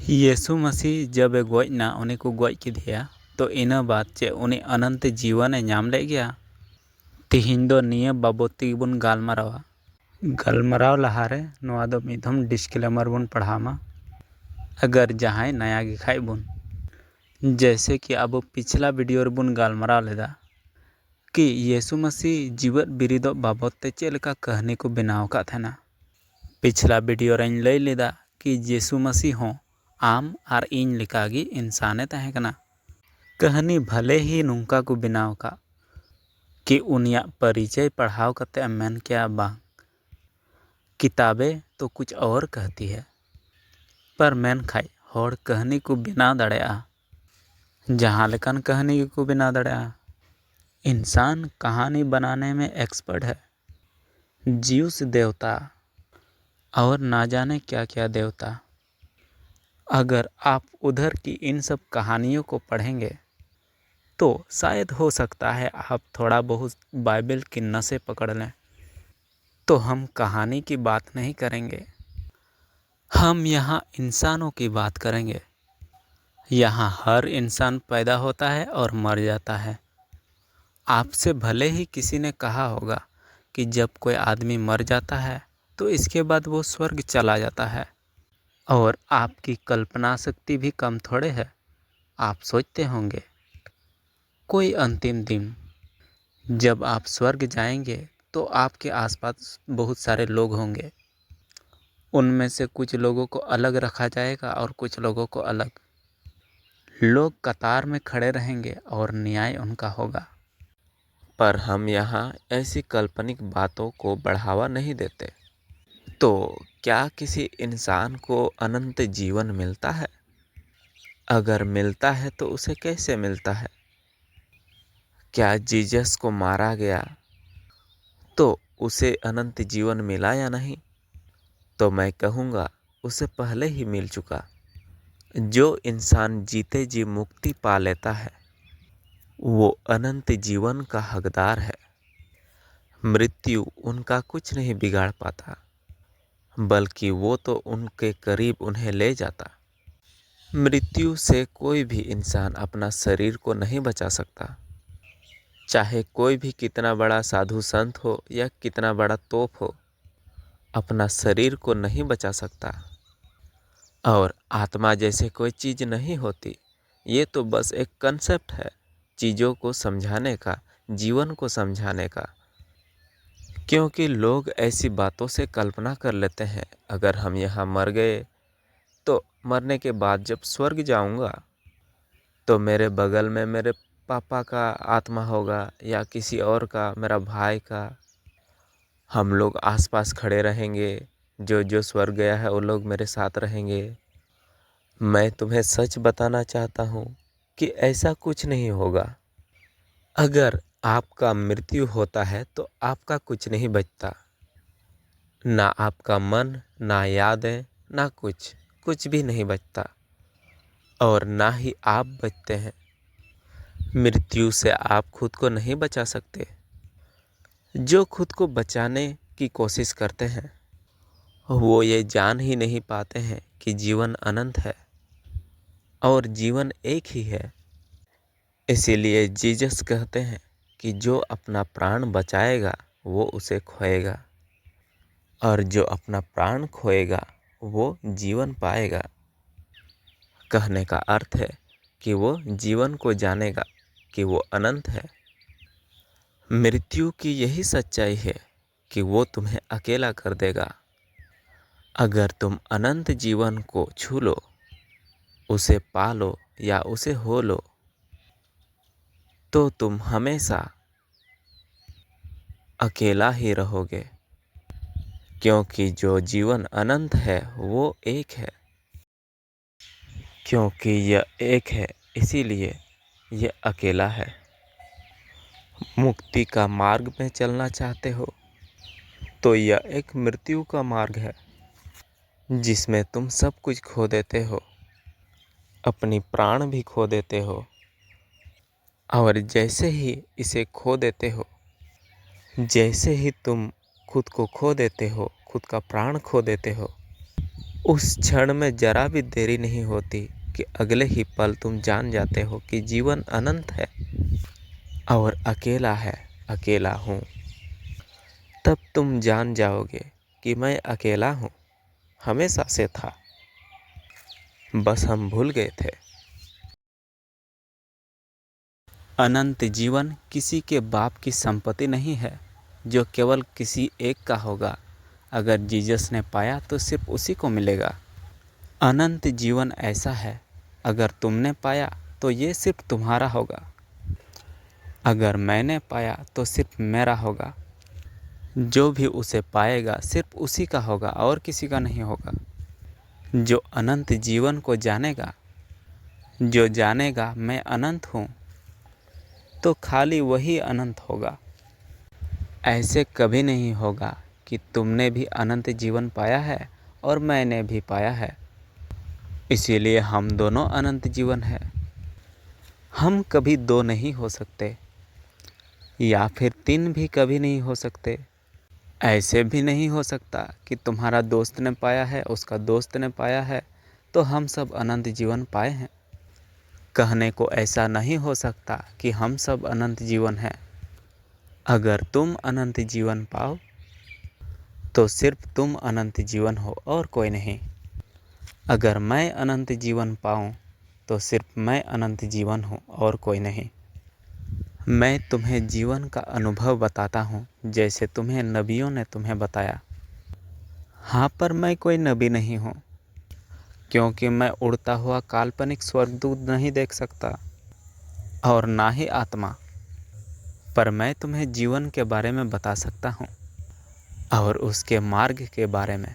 यीशु मसीह जब ए गoj ना उन्हें को गoj किदिया तो इना बात चे उन्हें अनंत जीवन ए नाम ले गया। तिहिन दो निया बाबत तेगी बुन गालमारावा। गालमाराव लहारे नोआ दो मिधम डिस्क्लेमर बुन पढ़ामा। अगर जहां नया गे खाई बुन जैसे कि अब पिछला वीडियो रे बुन गालमाराव लेदा कि यीशु मसीह जीवत बिरिदो बाबत ते चेलका कहानी को बनाव का था। पिछला वीडियो रे लई लेदा कि यीशु मसीह हो आम आर इन लिकागी इंसाने तहे कना। कहानी भले ही नुंका को बनाव का कि उनिया परिचय पढ़ाव कते मेन क्या बांग किताबें तो कुछ और कहती है, पर मेन खाई होड़ कहानी को बिना दड़ेया जहाँ लेकन कहानी को बिना दड़ेया। इंसान कहानी बनाने में एक्सपर्ट है। ज्यूस देवता और ना जाने क्या क्या देवता। अगर आप उधर की इन सब कहानियों को पढ़ेंगे तो शायद हो सकता है आप थोड़ा बहुत बाइबल की नसें पकड़ लें। तो हम कहानी की बात नहीं करेंगे, हम यहाँ इंसानों की बात करेंगे। यहाँ हर इंसान पैदा होता है और मर जाता है। आपसे भले ही किसी ने कहा होगा कि जब कोई आदमी मर जाता है तो इसके बाद वो स्वर्ग चला जाता है, और आपकी कल्पना शक्ति भी कम थोड़े है। आप सोचते होंगे कोई अंतिम दिन जब आप स्वर्ग जाएंगे तो आपके आसपास बहुत सारे लोग होंगे, उनमें से कुछ लोगों को अलग रखा जाएगा और कुछ लोगों को अलग। लोग कतार में खड़े रहेंगे और न्याय उनका होगा। पर हम यहाँ ऐसी काल्पनिक बातों को बढ़ावा नहीं देते। तो क्या किसी इंसान को अनंत जीवन मिलता है? अगर मिलता है तो उसे कैसे मिलता है? क्या जीसस को मारा गया तो उसे अनंत जीवन मिला या नहीं? तो मैं कहूँगा उसे पहले ही मिल चुका। जो इंसान जीते जी मुक्ति पा लेता है वो अनंत जीवन का हकदार है। मृत्यु उनका कुछ नहीं बिगाड़ पाता, बल्कि वो तो उनके करीब उन्हें ले जाता। मृत्यु से कोई भी इंसान अपना शरीर को नहीं बचा सकता, चाहे कोई भी कितना बड़ा साधु संत हो या कितना बड़ा तोप हो, अपना शरीर को नहीं बचा सकता। और आत्मा जैसे कोई चीज़ नहीं होती। ये तो बस एक कंसेप्ट है चीज़ों को समझाने का, जीवन को समझाने का। क्योंकि लोग ऐसी बातों से कल्पना कर लेते हैं, अगर हम यहाँ मर गए तो मरने के बाद जब स्वर्ग जाऊँगा तो मेरे बगल में मेरे पापा का आत्मा होगा या किसी और का, मेरा भाई का। हम लोग आसपास खड़े रहेंगे, जो जो स्वर्ग गया है वो लोग मेरे साथ रहेंगे। मैं तुम्हें सच बताना चाहता हूँ कि ऐसा कुछ नहीं होगा। अगर आपका मृत्यु होता है तो आपका कुछ नहीं बचता, ना आपका मन, ना यादें, ना कुछ भी नहीं बचता, और ना ही आप बचते हैं। मृत्यु से आप खुद को नहीं बचा सकते। जो खुद को बचाने की कोशिश करते हैं वो ये जान ही नहीं पाते हैं कि जीवन अनंत है और जीवन एक ही है। इसीलिए जीसस कहते हैं कि जो अपना प्राण बचाएगा वो उसे खोएगा, और जो अपना प्राण खोएगा वो जीवन पाएगा। कहने का अर्थ है कि वो जीवन को जानेगा कि वो अनंत है। मृत्यु की यही सच्चाई है कि वो तुम्हें अकेला कर देगा। अगर तुम अनंत जीवन को छू लो, उसे पा लो या उसे हो लो, तो तुम हमेशा अकेला ही रहोगे। क्योंकि जो जीवन अनंत है वो एक है। क्योंकि यह एक है इसीलिए यह अकेला है। मुक्ति का मार्ग में चलना चाहते हो तो यह एक मृत्यु का मार्ग है, जिसमें तुम सब कुछ खो देते हो, अपनी प्राण भी खो देते हो। और जैसे ही इसे खो देते हो, जैसे ही तुम खुद को खो देते हो, खुद का प्राण खो देते हो, उस क्षण में जरा भी देरी नहीं होती कि अगले ही पल तुम जान जाते हो कि जीवन अनंत है और अकेला है, अकेला हूँ। तब तुम जान जाओगे कि मैं अकेला हूँ, हमेशा से था, बस हम भूल गए थे। अनंत जीवन किसी के बाप की संपत्ति नहीं है जो केवल किसी एक का होगा। अगर जीसस ने पाया तो सिर्फ उसी को मिलेगा। अनंत जीवन ऐसा है, अगर तुमने पाया तो ये सिर्फ तुम्हारा होगा। अगर मैंने पाया तो सिर्फ मेरा होगा। जो भी उसे पाएगा सिर्फ उसी का होगा और किसी का नहीं होगा। जो अनंत जीवन को जानेगा, जो जानेगा मैं अनंत हूँ, तो खाली वही अनंत होगा। ऐसे कभी नहीं होगा कि तुमने भी अनंत जीवन पाया है और मैंने भी पाया है, इसीलिए हम दोनों अनंत जीवन है। हम कभी दो नहीं हो सकते, या फिर तीन भी कभी नहीं हो सकते। ऐसे भी नहीं हो सकता कि तुम्हारा दोस्त ने पाया है, उसका दोस्त ने पाया है, तो हम सब अनंत जीवन पाए हैं। कहने को ऐसा नहीं हो सकता कि हम सब अनंत जीवन हैं। अगर तुम अनंत जीवन पाओ तो सिर्फ तुम अनंत जीवन हो और कोई नहीं। अगर मैं अनंत जीवन पाऊँ तो सिर्फ मैं अनंत जीवन हूँ और कोई नहीं। मैं तुम्हें जीवन का अनुभव बताता हूँ जैसे तुम्हें नबियों ने तुम्हें बताया। हाँ, पर मैं कोई नबी नहीं हूँ, क्योंकि मैं उड़ता हुआ काल्पनिक स्वर्गदूत नहीं देख सकता और ना ही आत्मा। पर मैं तुम्हें जीवन के बारे में बता सकता हूँ और उसके मार्ग के बारे में।